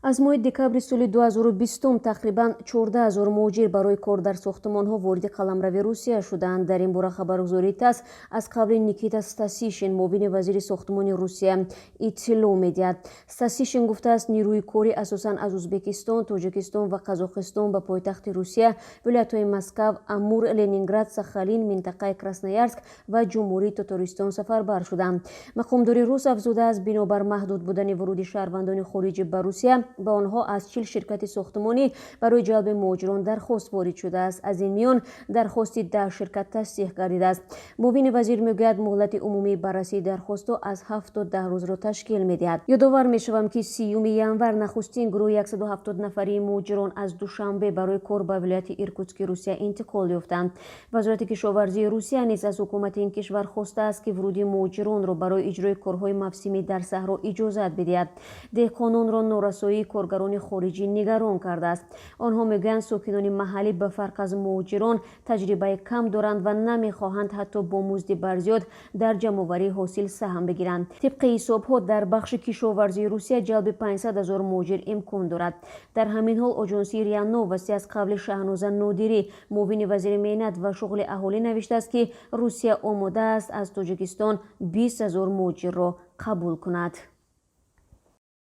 аз моҳи декабри соли 2020 тақрибан 14 000 муҳоҷир барои кор дар сохтмонҳо вориди қаламрави Русия шуданд. Дар ин бора хабаргузории ТАСС аз қабли Никита Стасишин, муовини вазири сохтмони Русия, иттилоъ медиҳад. Стасишин гуфтааст, нирӯи корӣ асосан аз Узбекистон, Тоҷикистон ва Қазоқистон ба пойтахти Русия, вилоятҳои Москав, Амур, Ленинград, Сахалин, минтақаи Красноярск ва ҷумҳурии Татаристон сафарбар шуданд. мақомдори рус афзудааст, бинобар маҳдуд будани вуруди шаҳрвандони хориҷӣ ба Русия, ба онҳо аз 40 ширкати сохтмонӣ барои ҷалби муҳоҷирон дархост ворид шудааст. аз ин миён дархости 10 ширкат тасдиқ гардидааст. муовини вазир мегӯяд, муҳлати умумии баррасии дархостҳо аз 7 то 10 рӯзро ташкил медиҳад. ёдовар мешавам, ки 30 январ нахустин гурӯҳи 170 нафарии муҳоҷирон аз Душанбе барои кор ба вилояти Иркутски Русия интиқол ёфтанд. вазорати кишоварзии Русия низ аз ҳукумати ин кишвар хостааст, ки вуруди муҳоҷиронро барои иҷрои корҳои мавсимӣ дар саҳро иҷозат бидиҳад. деҳқононро норасоии коргарони хориҷӣ нигарон кардааст. онҳо мегӯянд, сокинони маҳаллӣ ба фарқ аз муҳоҷирон таҷрибаи кам доранд ва намехоҳанд ҳатто бо музди барзиёд дар ҷамъоварии ҳосил саҳм бигиранд. тибқи ҳисобҳо дар бахши кишоварзии Русия ҷалби 500 000 муҳоҷир имкон дорад. дар ҳамин ҳол оҷонсии РИА Новости аз қабли Шаҳноза Нодирӣ, муовини вазири меҳнат ва шуғли аҳолӣ навиштааст, ки Русия омодааст аз Тоҷикистон 20 000 муҳоҷирро қабул кунад.